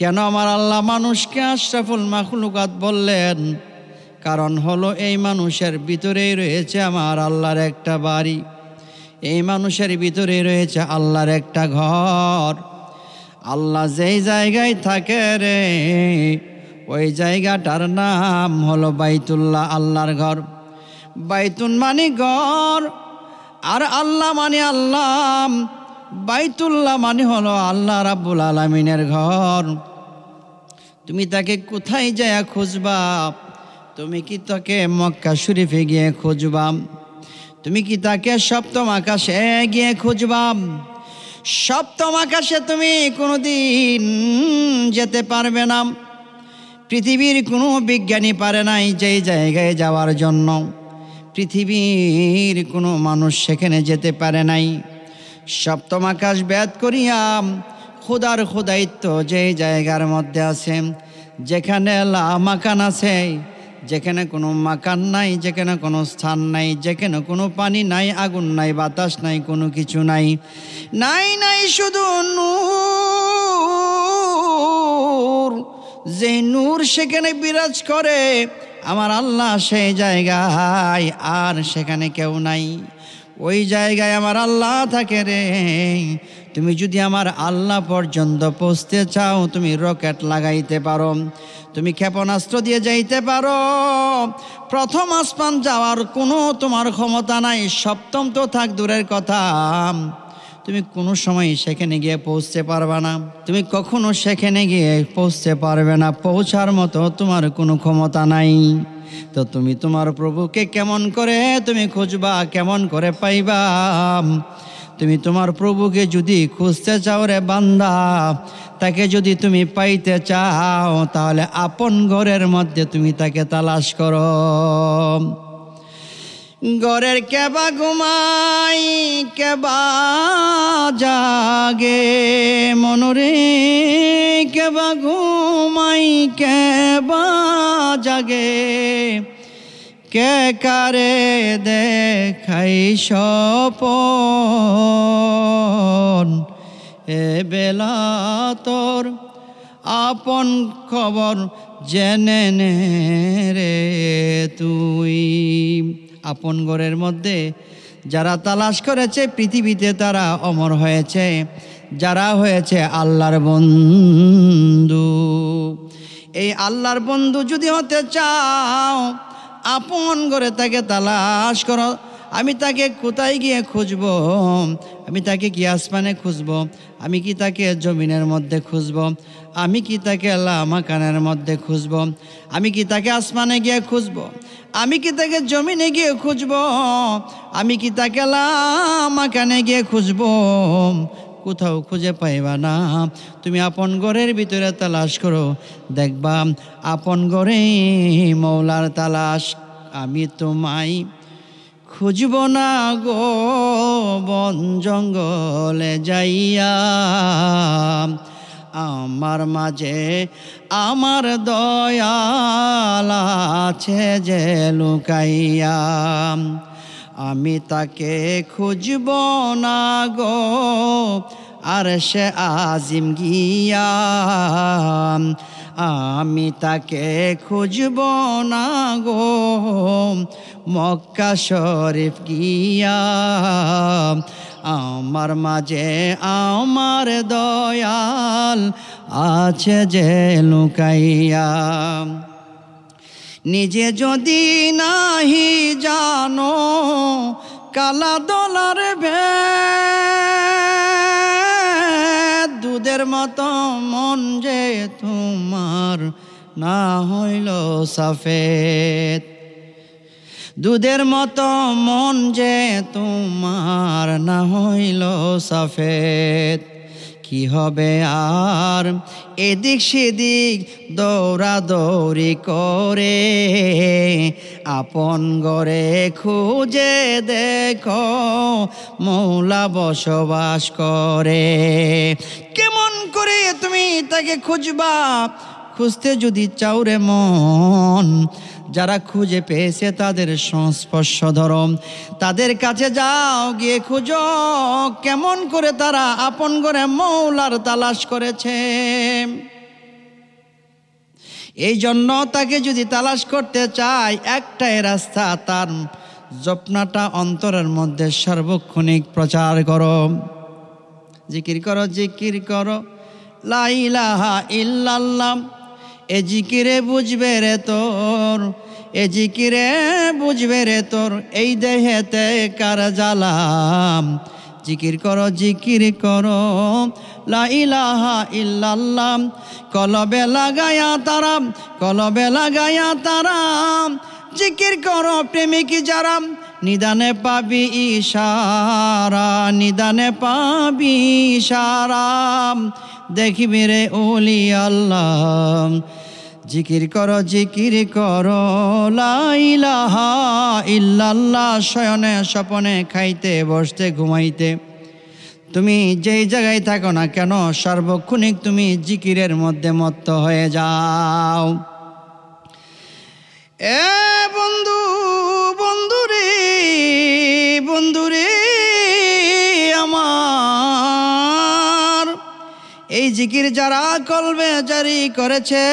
কেন আমার আল্লাহ মানুষকে আশরাফুল মাখলুকাত বললেন? কারণ হলো এই মানুষের ভিতরেই রয়েছে আমার আল্লাহর একটা বাড়ি, এই মানুষের ভিতরেই রয়েছে আল্লাহর একটা ঘর। আল্লাহ যেই জায়গায় থাকে রে, ওই জায়গাটার নাম হলো বাইতুল্লাহ, আল্লাহর ঘর। বাইতুন মানে ঘর, আর আল্লাহ মানে আল্লাহ। বাইতুল্লাহ মানে হলো আল্লাহ রাব্বুল আলামিনের ঘর। তুমি তাকে কোথায় যায় খুঁজবা? তুমি কি তাকে মক্কা শরীফে গিয়ে খুঁজবা? তুমি কি তাকে সপ্তম আকাশে গিয়ে খুঁজবা? সপ্তম আকাশে তুমি কোনোদিন যেতে পারবে না। পৃথিবীর কোনো বিজ্ঞানী পারে নাই যেই জায়গায় যাওয়ার জন্য। পৃথিবীর কোনো মানুষ সেখানে যেতে পারে নাই। সপ্তম আকাশ ভেদ করিয়া খোদার খোদাইত্ব যেই জায়গার মধ্যে আছে, যেখানে লা মাকান আছে, যেখানে কোনো মাকান নাই, যেখানে কোনো স্থান নাই, যেখানে কোনো পানি নাই, আগুন নাই, বাতাস নাই, কোনো কিছু নাই, নাই নাই শুধু নূর। যে নূর সেখানে বিরাজ করে আমার আল্লাহ, সেই জায়গায় আর সেখানে কেউ নাই। ওই জায়গায় আমার আল্লাহ থাকে রে। তুমি যদি আমার আল্লাহ পর্যন্ত পৌঁছতে চাও, তুমি রকেট লাগাইতে পারো, তুমি ক্ষেপণাস্ত্র দিয়ে যাইতে পারো। প্রথম আসমান যাওয়ার কোনো তোমার ক্ষমতা নাই, সপ্তম তো থাক দূরের কথা, তুমি কোনো সময় সেখানে গিয়ে পৌঁছতে পারবে না। তুমি কখনো সেখানে গিয়ে পৌঁছতে পারবে না, পৌঁছার মতো তোমার কোনো ক্ষমতা নাই। তো তুমি তোমার প্রভুকে কেমন করে তুমি খুঁজবা, কেমন করে পাইবা? তুমি তোমার প্রভুকে যদি খুঁজতে চাও রে বান্দা, তাকে যদি তুমি পাইতে চাও, তাহলে আপন ঘরের মধ্যে তুমি তাকে তালাশ করো। ঘরের কেবা ঘুমাই, কেবা জাগে, মনরে কেবা ঘুমাই, কেবা জাগে, কে কারে দেখাই স্বপন, এ বেলা তোর আপন খবর জেনে নে রে তুই। আপন ঘরের মধ্যে যারা তালাশ করেছে পৃথিবীতে তারা অমর হয়েছে, যারা হয়েছে আল্লাহর বন্ধু। এই আল্লাহর বন্ধু যদি হতে চাও, আপন ঘরে তাকে তালাশ করো। আমি তাকে কোথায় গিয়ে খুঁজব? আমি তাকে কি আসমানে খুঁজব? আমি কি তাকে জমিনের মধ্যে খুঁজব? আমি কি তাকে লামাকানের মধ্যে খুঁজব? আমি কি তাকে আসমানে গিয়ে খুঁজব? আমি কি তাকে জমিনে গিয়ে খুঁজব? আমি কি তাকে লামাকানে গিয়ে খুঁজব? কোথাও খুঁজে পাইবা না। তুমি আপন ঘরের ভিতরে তালাশ করো, দেখবা আপন ঘরে মৌলার তালাশ। আমি তোমায় খুঁজব না গো বন জঙ্গলে যাইয়া, আমার মাঝে আমার দয়াল আছে যে লুকাইয়া। আমি তাকে খুঁজব না গো আর সে আজিম গিয়া, আমি তাকে খুঁজব না গো মক্কা শরীফ গিয়া। আমার মাঝে আমার দয়াল আছে যে লুকাইয়া। নিজে যদি নাহি জানো কালা দলার ভেদ, দুধের মতো মন যে তোমার না হইল সাফেদ, দুধের মতো মন যে তোমার না হইল সাফেদ, কি হবে আর এদিক সেদিক দৌড়াদৌড়ি করে? আপন ঘরে খুঁজে দেখো মৌলা বসবাস করে। কেমন করে তুমি তাকে খুঁজবা? খুঁজতে যদি চাও রে মন, যারা খুঁজে পেয়েছে তাদের সংস্পর্শ ধরো, তাদের কাছে যাও, গিয়ে খুঁজো কেমন করে তারা আপন ঘরে মৌলার তালাশ করেছে। এই জন্য তাকে যদি তালাশ করতে চায় একটাই রাস্তা, তার জপনাটা অন্তরের মধ্যে সার্বক্ষণিক প্রচার করো, জিকির করো, জিকির করো লা ইলাহা ইল্লাল্লাহ। এ জিকিরে বুঝবে রে তোর, এ জিকিরে বুঝবে রে তোর এই দেহেতে কার জ্বালাম। জিকির করো, জিকির করো লা ইলাহা ইল্লাল্লাহ। কলবে লাগায়া তারা, কলবে লাগায়া তারা জিকির করো প্রেমিক যারা, নিদানে পাবি ইশারা, নিদানে পাবি ইশারা। দেখবি রে ওলি আল্লাহ। জিকির করো, জিকির করো লা ইলাহা ইল্লাল্লাহ। শয়নে স্বপনে খাইতে বসতে ঘুমাইতে তুমি যেই জায়গায় থাকো না কেন সার্বক্ষণিক তুমি জিকিরের মধ্যে মত্ত হয়ে যাও। এ বন্ধু, বন্ধুরে, বন্ধুরে আমার, এই জিকির যারা কলবে জারি করেছে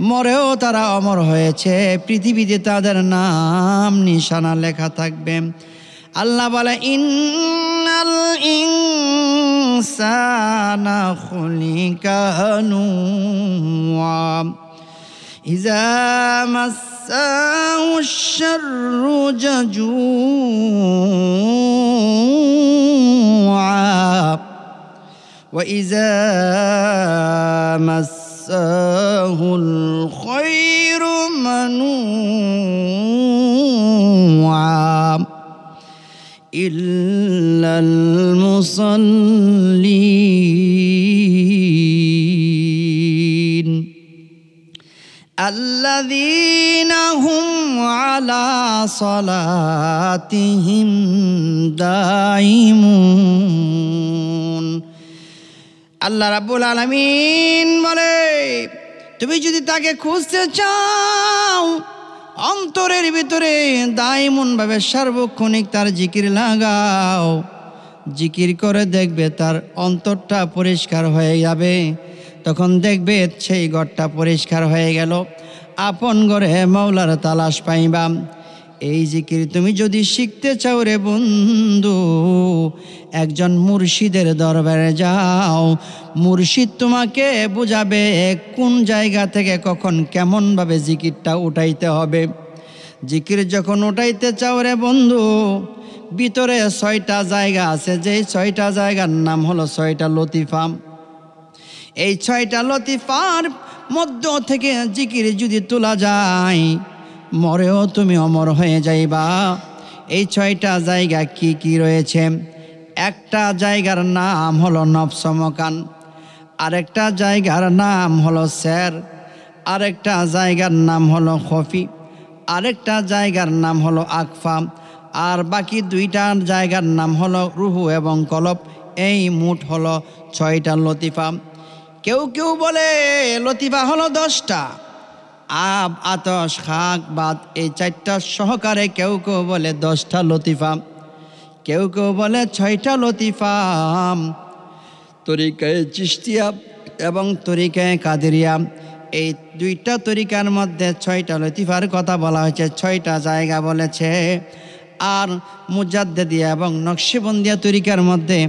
মরেও তারা অমর হয়েছে, পৃথিবীতে তাদের নাম নিশানা লেখা থাকবে। আল্লাহ বলে ইন্নাল ইনসানা খুলিকা হালুয়া ইযা মাসসাহু শাররু জাজুআ ওয়া ইযা মাসসাহুল খায়রু মানুআ ইল্লাল মুসাল্লিন আল্লাযীনা হুম আলা সালাতিহিম দাইমুন। আল্লাহ রাব্বুল আলামিন বলে, তুমি যদি তাকে খুঁজতে চাও অন্তরের ভিতরে দাইমুন ভাবে সার্বক্ষণিক তার জিকির লাগাও। জিকির করে দেখবে তার অন্তরটা পরিষ্কার হয়ে যাবে। তখন দেখবে সেই ঘরটা পরিষ্কার হয়ে গেল, আপন ঘরে মাওলার তালাশ পাইবা। এই জিকির তুমি যদি শিখতে চাও রে বন্ধু, একজন মুর্শিদের দরবারে যাও। মুর্শিদ তোমাকে বুঝাবে কোন জায়গা থেকে কখন কেমনভাবে জিকিরটা উঠাইতে হবে। জিকির যখন উঠাইতে চাও রে বন্ধু, ভিতরে 6টা জায়গা আছে, যেই 6টা জায়গার নাম হলো 6টা লতিফা। এই 6টা লতিফার মধ্য থেকে জিকির যদি তোলা যায় মরেও তুমি অমর হয়ে যাইবা। এই 6টা জায়গা কি কি রয়েছে? একটা জায়গার নাম হলো নফস মকান, আরেকটা জায়গার নাম হলো স্যার, আরেকটা জায়গার নাম হলো খফি, আরেকটা জায়গার নাম হলো আকফা, আর বাকি 2টা জায়গার নাম হলো রুহু এবং কলব। এই মোট হলো 6টা লতিফা। কেউ কেউ বলে লতিফা হলো 10টা, আব, আতশ, খাক, বাত এই 4টা সহকারে কেউ কেউ বলে 10টা লতিফা, কেউ কেউ বলে 6টা লতিফা। তরিকায়ে চিশতিয়া এবং তরিকায়ে কাদেরিয়া এই 2টা তরিকার মধ্যে 6টা লতিফার কথা বলা হয়েছে, 6টা জায়গা বলেছে। আর মুজাদ্দিদিয়া এবং নকশবন্দিয়া তরিকার মধ্যে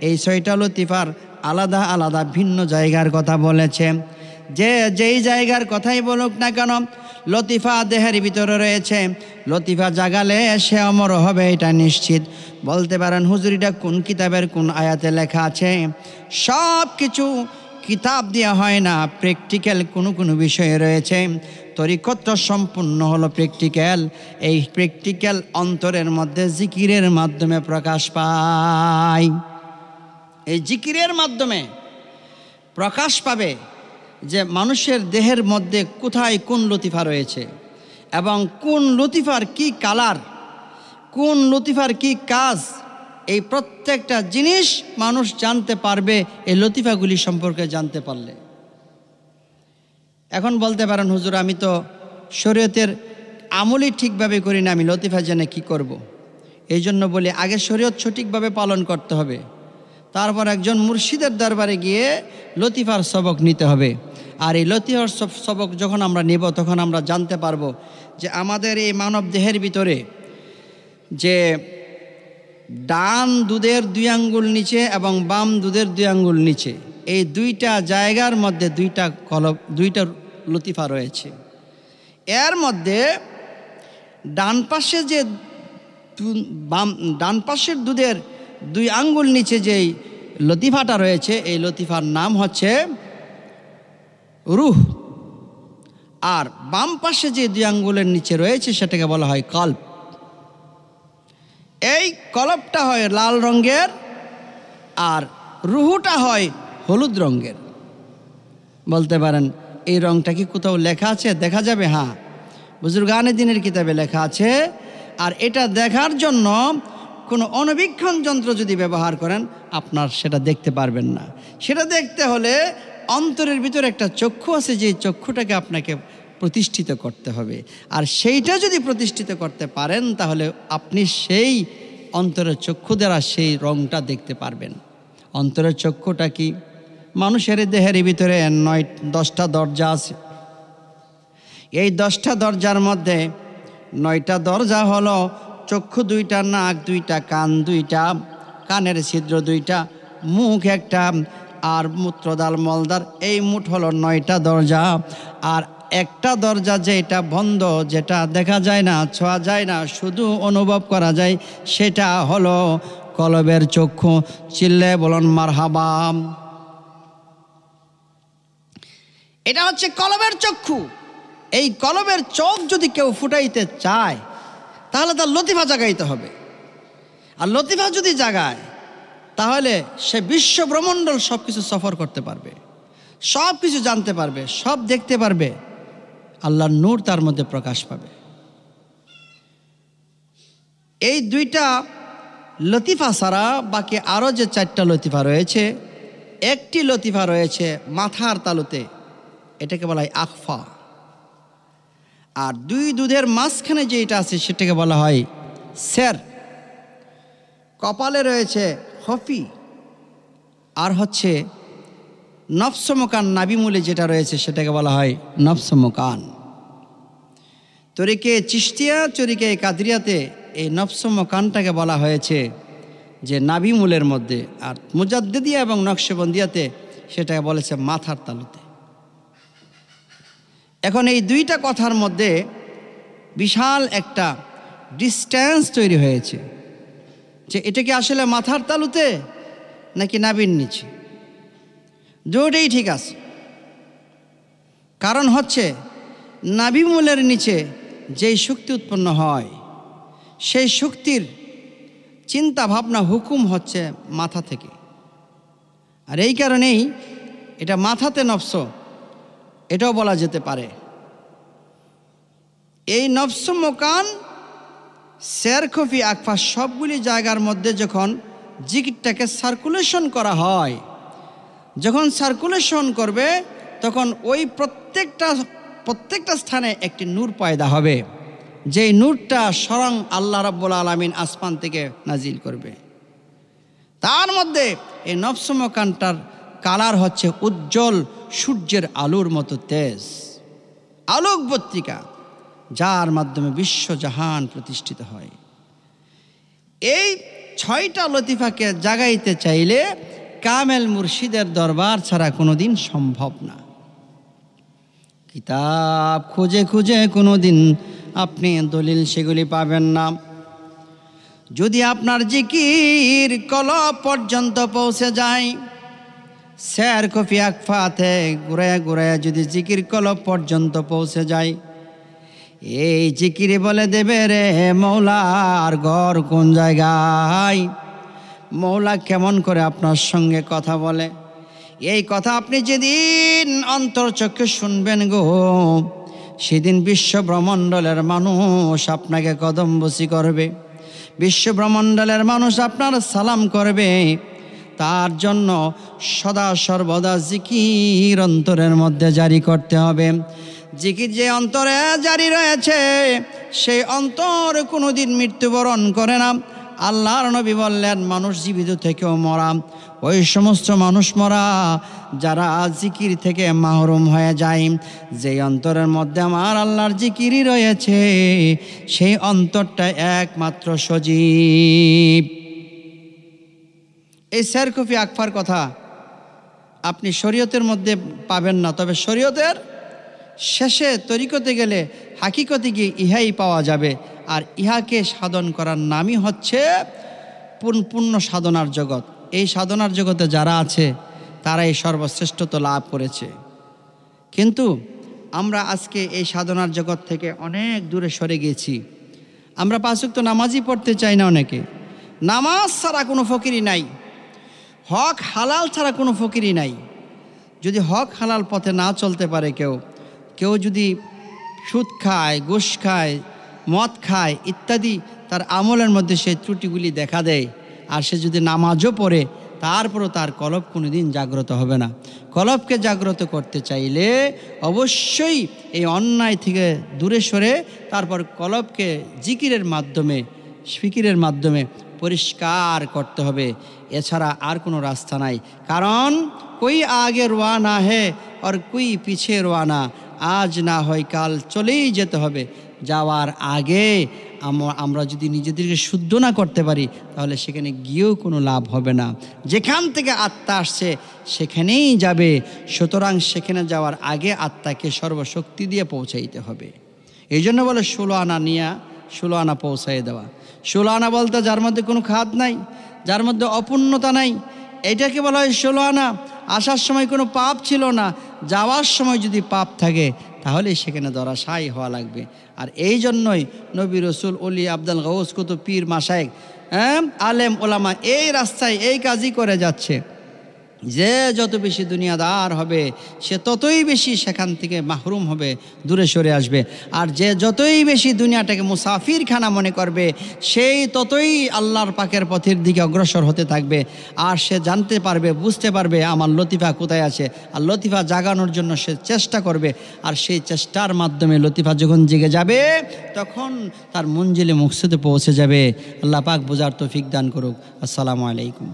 এই 6টা লতিফার আলাদা আলাদা ভিন্ন জায়গার কথা বলেছে। যে যেই জায়গার কথাই বলুক না কেন, লতিফা দেহের ভিতরে রয়েছে। লতিফা জাগালে সে অমর হবে, এটা নিশ্চিত। বলতে পারেন হুজুরিটা কোন কিতাবের কোন আয়াতে লেখা আছে? সব কিছু কিতাব দেওয়া হয় না, প্র্যাকটিক্যাল কোনো কোনো বিষয়ে রয়েছে। তরিকত সম্পূর্ণ হলো প্র্যাকটিক্যাল। এই প্র্যাকটিক্যাল অন্তরের মধ্যে জিকিরের মাধ্যমে প্রকাশ পায়। এই জিকিরের মাধ্যমে প্রকাশ পাবে যে মানুষের দেহের মধ্যে কোথায় কোন লতিফা রয়েছে এবং কোন লতিফার কি কালার, কোন লতিফার কি কাজ। এই প্রত্যেকটা জিনিস মানুষ জানতে পারবে এই লতিফাগুলি সম্পর্কে জানতে পারলে। এখন বলতে পারেন হুজুর আমি তো শরীয়তের আমলই ঠিকভাবে করি না, আমি লতিফা জেনে কি করব। এই জন্য বলি আগে শরীয়ত সঠিকভাবে পালন করতে হবে, তারপর একজন মুর্শিদের দরবারে গিয়ে লতিফার সবক নিতে হবে। আর এই লতিফার সবক যখন আমরা নেব তখন আমরা জানতে পারবো যে আমাদের এই মানব দেহের ভিতরে যে ডান দুধের 2 আঙ্গুল নিচে এবং বাম দুধের 2 আঙ্গুল নিচে এই দুইটা জায়গার মধ্যে দুইটা লতিফা রয়েছে। এর মধ্যে ডান পাশের দুধের 2 আঙ্গুল নিচে যেই লতিফাটা রয়েছে এই লতিফার নাম হচ্ছে রূহ। আর বাম পাশে যে 2 আঙ্গুলের নিচে রয়েছে সেটাকে বলা হয় কল্ব। এই কলবটা হয় লাল রঙের আর রুহুটা হয় হলুদ রঙের। বলতে পারেন এই রঙটা কি কোথাও লেখা আছে? দেখা যাবে, হ্যাঁ, বুজুর্গানে দিনের কিতাবে লেখা আছে। আর এটা দেখার জন্য কোনো অণুবীক্ষণ যন্ত্র যদি ব্যবহার করেন আপনার সেটা দেখতে পারবেন না। সেটা দেখতে হলে অন্তরের ভিতরে একটা চক্ষু আছে, যে চক্ষুটাকে আপনাকে প্রতিষ্ঠিত করতে হবে। আর সেইটা যদি প্রতিষ্ঠিত করতে পারেন তাহলে আপনি সেই অন্তরের চক্ষু দ্বারা সেই রঙটা দেখতে পারবেন। অন্তরের চক্ষুটা কি? মানুষের দেহের ভিতরে 10টা দরজা আছে। এই 10টা দরজার মধ্যে 9টা দরজা হলো চক্ষু 2টা, নাক 2টা, কান 2টা, কানের ছিদ্র 2টা, মুখ 1টা, আর মূত্রদাল মলদার, এই মোট হলো 9টা দরজা। আর একটা দরজা যেটা বন্ধ, যেটা দেখা যায় না, ছোঁয়া যায় না, শুধু অনুভব করা যায়, সেটা হলো কলবের চক্ষু। চিল্লে বলুন মারহাবা। এটা হচ্ছে কলবের চক্ষু। এই কলবের চোখ যদি কেউ ফুটাইতে চায় তাহলে তার লতিফা জাগাইতে হবে। আর লতিফা যদি জাগায় তাহলে সে বিশ্ব ব্রহ্মাণ্ডল সব কিছু সফর করতে পারবে, সব কিছু জানতে পারবে, সব দেখতে পারবে। আল্লাহর নূর তার মধ্যে প্রকাশ পাবে। এই 2টা লতিফা ছাড়া বাকি আরও যে 4টা লতিফা রয়েছে, একটি লতিফা রয়েছে মাথার তালুতে, এটাকে বলা হয় আখফা। আর 2 দুধের মাঝখানে যেটা আছে সেটাকে বলা হয় সের। কপালে রয়েছে খফি। আর হচ্ছে নফসমকান, নাবিমূলে যেটা রয়েছে সেটাকে বলা হয় নফসমকান। তরিকে চিশতিয়া, তরিকে কাদরিয়াতে এই নফসমকানটাকে বলা হয়েছে যে নাবিমূলের মধ্যে, আর মুজাদ্দিদিয়া এবং নকশবন্দিয়াতে সেটাকে বলেছে মাথার তালুতে। এখন এই 2টা কথার মধ্যে বিশাল একটা ডিস্টেন্স তৈরি হয়েছে যে এটা কি আসলে মাথার তালুতে নাকি নাভির নিচে। দুটোই ঠিক আছে। কারণ হচ্ছে নাভিমূলের নিচে যেই শক্তি উৎপন্ন হয় সেই শক্তির চিন্তা ভাবনা হুকুম হচ্ছে মাথা থেকে। আর এই কারণেই এটা মাথাতে নফস, এটাও বলা যেতে পারে। এই নফস মোকান, সের, খফি, আকফা সবগুলি জায়গার মধ্যে যখন জিকিরটাকে সার্কুলেশন করা হয়, যখন সার্কুলেশন করবে তখন ওই প্রত্যেকটা স্থানে একটি নূর পয়দা হবে, যেই নূরটা স্বয়ং আল্লাহ রাব্বুল আলামিন আসমান থেকে নাজিল করবে। তার মধ্যে এই নফস মোকানটার কালার হচ্ছে উজ্জ্বল সূর্যের আলোর মতো তেজ, আলোকবর্তিকা, যার মাধ্যমে বিশ্বজাহান প্রতিষ্ঠিত হয়। এই 6টা লতিফাকে জাগাইতে চাইলে কামেল মুর্শিদের দরবার ছাড়া কোনোদিন সম্ভব না। কিতাব খুঁজে খুঁজে কোনোদিন আপনি দলিল সেগুলি পাবেন না। যদি আপনার জিকির কলব পর্যন্ত পৌঁছে যায়, সের, খফি, আকফাতে ঘুরে ঘুরে যদি জিকির কলব পর্যন্ত পৌঁছে যায়, এই জিকিরে বলে দেবে রে মৌলার ঘর কোন জায়গায়, মৌলা কেমন করে আপনার সঙ্গে কথা বলে। এই কথা আপনি যেদিন অন্তরচক্ষে শুনবেন গো, সেদিন বিশ্ব ব্রহ্মাণ্ডলের মানুষ আপনাকে কদমবুসি করবে, বিশ্ব ব্রহ্মাণ্ডলের মানুষ আপনার সালাম করবে। তার জন্য সদা সর্বদা জিকির অন্তরের মধ্যে জারি করতে হবে। জিকির যে অন্তরে জারি রয়েছে সেই অন্তর কোনোদিন মৃত্যুবরণ করে না। আল্লাহর নবী বললেন, মানুষ জীবিত থেকেও মরা, ওই সমস্ত মানুষ মরা যারা জিকির থেকে মাহরুম হয়ে যায়। যে অন্তরের মধ্যে আমার আল্লাহর জিকিরই রয়েছে সেই অন্তরটা একমাত্র সজীব। এই সেরকুফি আকফার কথা আপনি শরীয়তের মধ্যে পাবেন না, তবে শরীয়তের শেষে তরিকতে গেলে হাকিকতে গিয়ে ইহাই পাওয়া যাবে। আর ইহাকে সাধন করার নামই হচ্ছে পূর্ণ সাধনার জগৎ। এই সাধনার জগতে যারা আছে তারাই সর্বশ্রেষ্ঠত্ব লাভ করেছে। কিন্তু আমরা আজকে এই সাধনার জগৎ থেকে অনেক দূরে সরে গেছি। আমরা 5 ওয়াক্ত নামাজই পড়তে চাই না। অনেকে নামাজ ছাড়া কোনো ফকিরি নাই, হক হালাল ছাড়া কোনো ফকিরি নাই। যদি হক হালাল পথে না চলতে পারে কেউ যদি সুদ খায়, ঘুষ খায়, মদ খায় ইত্যাদি তার আমলের মধ্যে সেই ত্রুটিগুলি দেখা দেয়, আর সে যদি নামাজও পড়ে তারপরও তার কলব কোনোদিন জাগ্রত হবে না। কলবকে জাগ্রত করতে চাইলে অবশ্যই এই অন্যায় থেকে দূরে সরে তারপর কলবকে জিকিরের মাধ্যমে, ফিকিরের মাধ্যমে পরিষ্কার করতে হবে। এছাড়া আর কোনো রাস্তা নাই। কারণ কোই আগে রওয়ানা হে আর কোই পিছে রওয়ানা, আজ না হয় কাল চলেই যেতে হবে। যাওয়ার আগে আমরা যদি নিজেদেরকে শুদ্ধ না করতে পারি তাহলে সেখানে গিয়েও কোনো লাভ হবে না। যেখান থেকে আত্মা আসছে সেখানেই যাবে। সুতরাং সেখানে যাওয়ার আগে আত্মাকে সর্বশক্তি দিয়ে পৌঁছাইতে হবে। এই জন্য বলে 16 আনা নিয়ে 16 আনা পৌঁছাই দেওয়া। 16 আনা বলতে যার মধ্যে কোনো খাদ নাই, যার মধ্যে অপূর্ণতা নাই, এটাকে বলা হয় 16 আনা। আসার সময় কোনো পাপ ছিল না, যাওয়ার সময় যদি পাপ থাকে তাহলে সেখানে ধরাশায়ী হওয়া লাগবে। আর এই জন্যই নবী রসুল অলি আবদাল গাউস কুতুব পীর মাশায়েখ আলেম ওলামা এই রাস্তায় এই কাজই করে যাচ্ছে। যে যত বেশি দুনিয়াদার হবে সে ততই বেশি সেখান থেকে মাহরুম হবে, দূরে সরে আসবে। আর যে যতই বেশি দুনিয়াটাকে মুসাফির খানা মনে করবে সেই ততই আল্লাহর পাকের পথের দিকে অগ্রসর হতে থাকবে। আর সে জানতে পারবে, বুঝতে পারবে আমার লতিফা কোথায় আছে। আর লতিফা জাগানোর জন্য সে চেষ্টা করবে। আর সেই চেষ্টার মাধ্যমে লতিফা যখন জেগে যাবে তখন তার মঞ্জিলে মুকসুদে পৌঁছে যাবে। আল্লাহ পাক বোঝার তৌফিক দান করুক। আসসালামু আলাইকুম।